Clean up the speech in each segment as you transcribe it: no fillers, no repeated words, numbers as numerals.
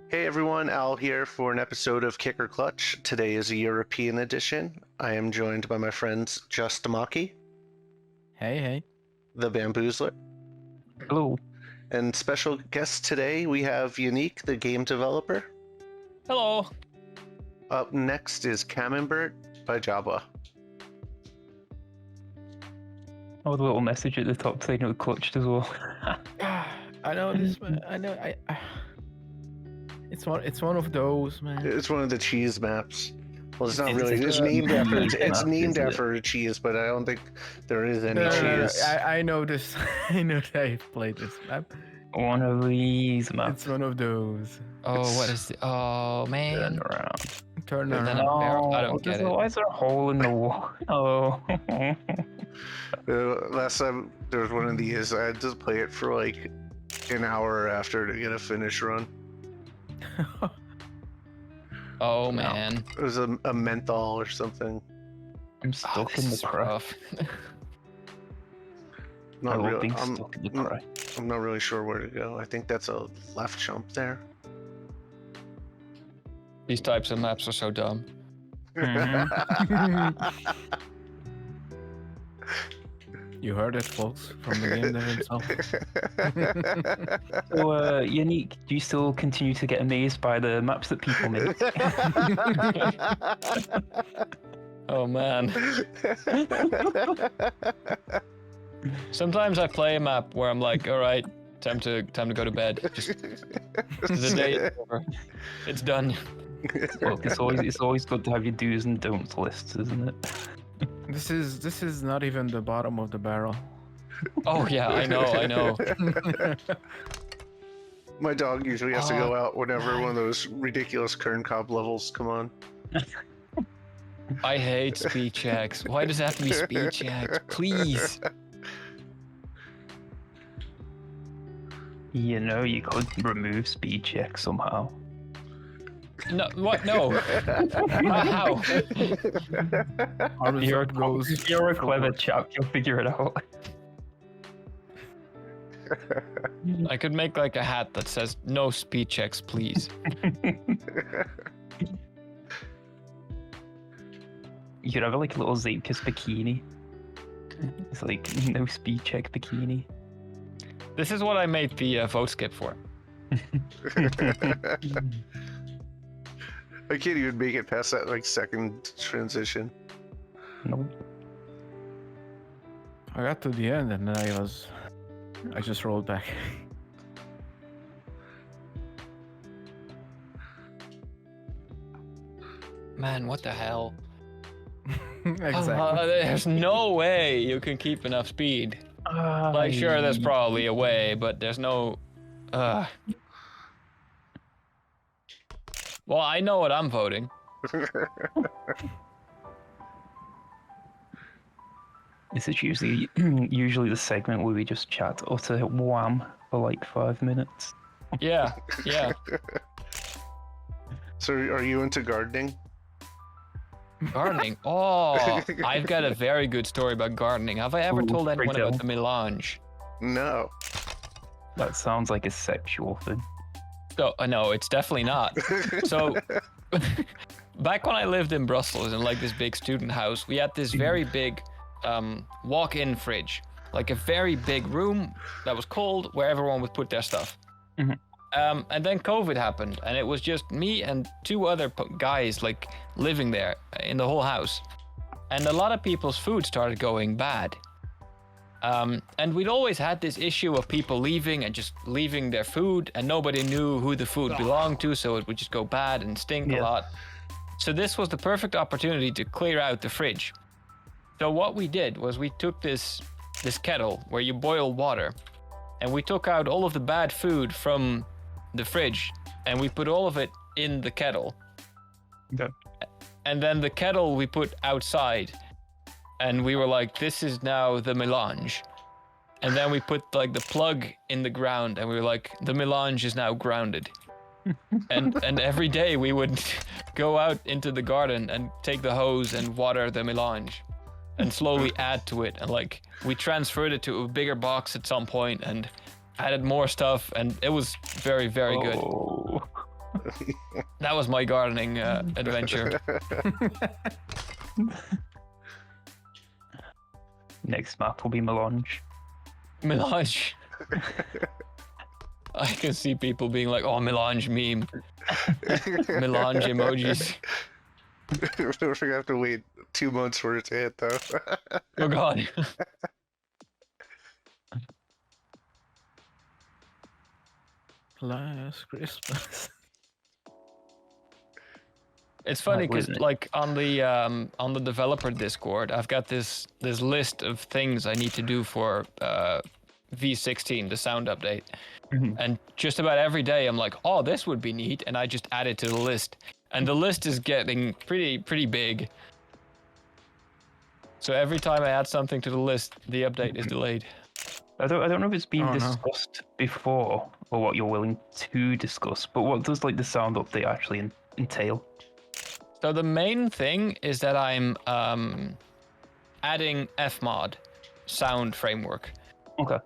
Hey everyone, Al here for an episode of Kick or Clutch. Today is a European edition. I am joined by my friends JustMaki, Hey. TheBamboozler, Hello. and special guest today we have Yannic, the game developer. Hello. Up next is Camembert by JobW. Oh, the little message at the top saying it was clutched as well. I know this, man. I know. It's one of those, man. It's one of the cheese maps. Well, it's not really. It's It's a named after. cheese It's map, named isn't it? after a cheese, but I don't think there is any No. cheese. I know this. I know that I've played this map. One of these maps. It's one of those. Oh, what is it? Oh, Turn man. around. Turn And then around. barrel? I don't get it. Why is there a hole in the wall? Oh. Last time there was one of these, I had to play it for like an hour after to get a finish run. Oh, man. It was a menthol or something. I'm Oh, stuck this in the is crack. rough. I Not love really. being stuck in the crack. I'm not really sure where to go. I think that's a left jump there. These types of maps are so dumb. You heard it, folks, from the game dev himself. So, Yannic, do you still continue to get amazed by the maps that people make? Oh, man. Sometimes I play a map where I'm like, all right, time to go to bed. Just the day is over. It's done. Look, it's always good to have your do's and don'ts lists, isn't it? This is not even the bottom of the barrel. Oh, yeah, I know. My dog usually has to go out whenever one of those ridiculous Kern Cobb levels come on. I hate speed checks. Why does it have to be speed checks? Please. You know, you could remove speed checks somehow. No, what? No. How? Our result goes. You're a clever chap. You'll figure it out. I could make like a hat that says no speed checks, please. You could have like a little Zeepkist bikini. It's like no speed check bikini. This is what I made the vote skip for. I can't even make it past that like second transition. No. I got to the end and then I just rolled back. Man, what the hell? Exactly. There's no way you can keep enough speed. Like, sure, there's probably a way, but there's no... Well, I know what I'm voting. This is usually the segment where we just chat utter wham for like 5 minutes. Yeah. So are you into gardening? Gardening. Oh, I've got a very good story about gardening. Have I ever Ooh, told anyone break about the melange? No. That sounds like a sexual thing. So, no, it's definitely not. So, back when I lived in Brussels in like this big student house, we had this very big walk-in fridge, like a very big room that was cold where everyone would put their stuff. Mhm. And then COVID happened, and it was just me and two other guys like living there in the whole house. And a lot of people's food started going bad. And we'd always had this issue of people leaving and just leaving their food, and nobody knew who the food belonged to, so it would just go bad and stink a lot. So this was the perfect opportunity to clear out the fridge. So what we did was we took this kettle where you boil water, and we took out all of the bad food from the fridge, and we put all of it in the kettle. Okay. And then the kettle we put outside, and we were like, this is now the melange. And then we put like the plug in the ground, and we were like, the melange is now grounded. and every day we would go out into the garden and take the hose and water the melange and slowly add to it. And like, we transferred it to a bigger box at some point and added more stuff, and it was very, very good. That was my gardening adventure. Next map will be Melange. Melange. I can see people being like, "Oh, Melange meme, Melange emojis." We're gonna have to wait 2 months for it to hit, though. Oh God. Last Christmas. It's funny because wouldn't it? like on the developer Discord, I've got this list of things I need to do for V16, the sound update. And just about every day I'm like, oh, this would be neat, and I just add it to the list. And the list is getting pretty big. So every time I add something to the list, the update is delayed. I don't know if it's been Oh, no. discussed before or what you're willing to discuss, but what does like the sound update actually entail? So the main thing is that I'm adding Fmod, sound framework. Okay.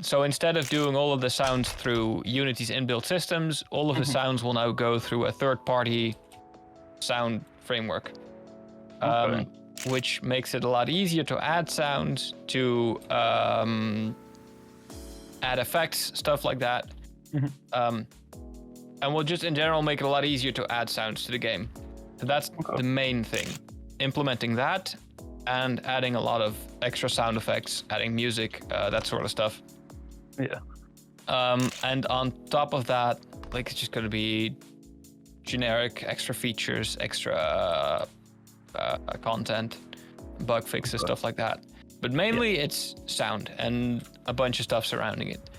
So instead of doing all of the sounds through Unity's inbuilt systems, all of the sounds will now go through a third-party sound framework, Okay. which makes it a lot easier to add sounds, to add effects, stuff like that. And will just in general make it a lot easier to add sounds to the game. So that's the main thing. Implementing that and adding a lot of extra sound effects, adding music, that sort of stuff. Yeah. And on top of that, like it's just going to be generic extra features, extra content, bug fixes, stuff like that. But mainly it's sound and a bunch of stuff surrounding it.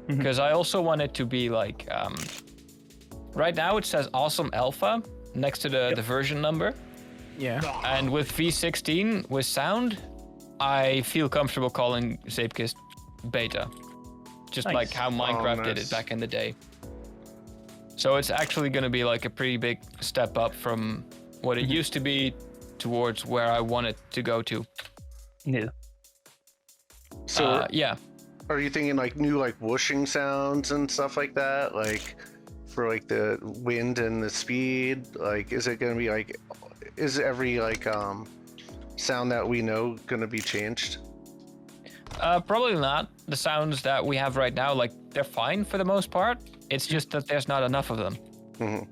Because I also want it to be like, right now it says awesome alpha next to the version number. Yeah. And with V16, with sound, I feel comfortable calling Zeepkist beta. Just Nice. like how Minecraft did nice. it back in the day. So it's actually going to be like a pretty big step up from what it used to be towards where I want it to go to. Yeah. So, Yeah. are you thinking like new like whooshing sounds and stuff like that? Like for like the wind and the speed? Like, is it gonna be like, is every like sound that we know gonna be changed? Probably not. The sounds that we have right now, like they're fine for the most part. It's just that there's not enough of them.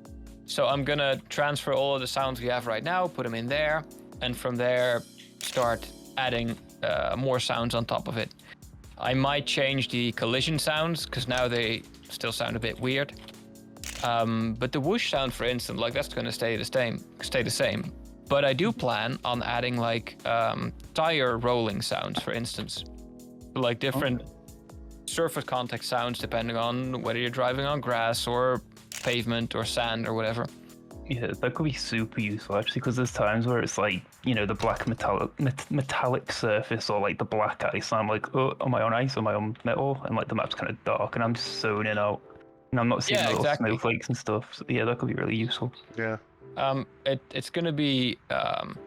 So I'm gonna transfer all of the sounds we have right now, put them in there, and from there start adding more sounds on top of it. I might change the collision sounds because now they still sound a bit weird. But the whoosh sound, for instance, like that's gonna stay the same. But I do plan on adding like tire rolling sounds, for instance, like different surface context sounds depending on whether you're driving on grass or pavement or sand or whatever. Yeah, that could be super useful actually, because there's times where it's like, you know, the black metallic surface or like the black ice, and I'm like, oh, am I on ice? Am I on metal? And like the map's kind of dark, and I'm just zoning out, and I'm not seeing Yeah, little exactly. snowflakes and stuff. So, yeah, that could be really useful. Yeah. It's gonna be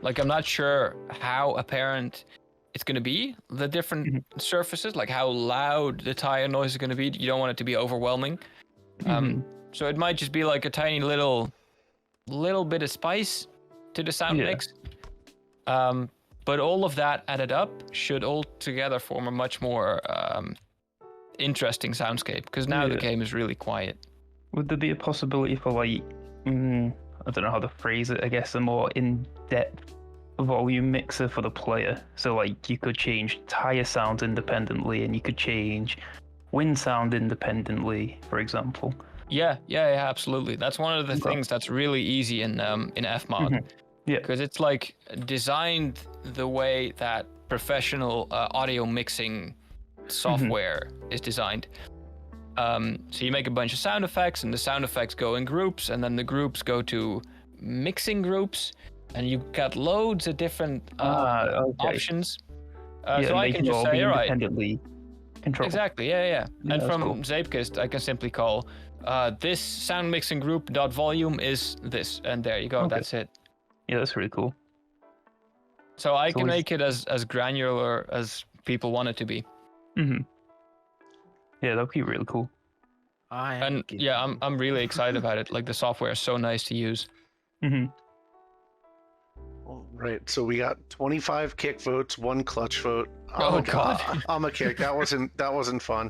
like I'm not sure how apparent it's gonna be, the different surfaces, like how loud the tire noise is gonna be. You don't want it to be overwhelming. So it might just be like a tiny little bit of spice to the sound mix. But all of that added up should all together form a much more interesting soundscape, because now the game is really quiet. Would there be a possibility for like, I don't know how to phrase it, I guess a more in-depth volume mixer for the player? So like you could change tire sounds independently, and you could change wind sound independently, for example. Yeah, absolutely. That's one of the things that's really easy in Fmod. Yeah. Because it's like designed the way that professional audio mixing software is designed. So you make a bunch of sound effects, and the sound effects go in groups, and then the groups go to mixing groups, and you've got loads of different options. So I can just say, all right, independently controlled. exactly, yeah. And that's from cool. Zeepkist, I can simply call this sound mixing group dot volume is this, and there you go. Okay. That's it. Yeah, that's really cool. So I can always- make it as granular as people want it to be. Yeah, that would be really cool. And yeah, I'm really excited about it. Like the software is so nice to use. Hmm. All right, so we got 25 kick votes, 1 clutch vote. Oh, God. I'm a kick. That wasn't fun.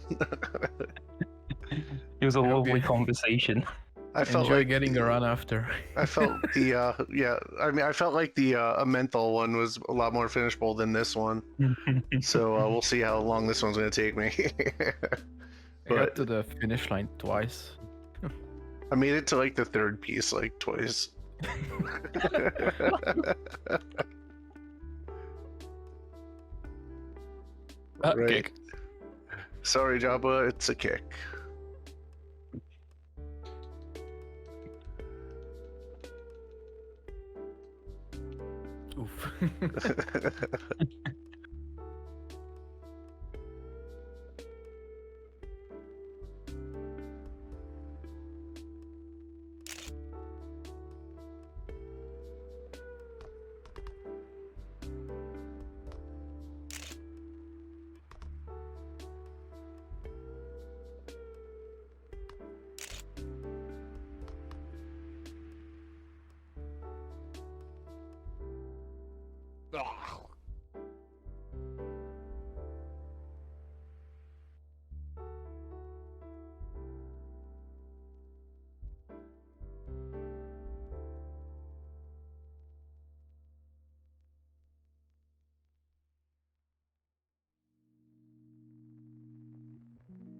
It was a Okay. lovely conversation. I felt Enjoy like getting a run after. I felt the yeah. I mean, I felt like the a menthol one was a lot more finishable than this one. So we'll see how long this one's gonna take me. I got to the finish line twice. I made it to like the 3rd piece like twice. Right. Kick. Sorry, Jabba, it's a kick. Oof.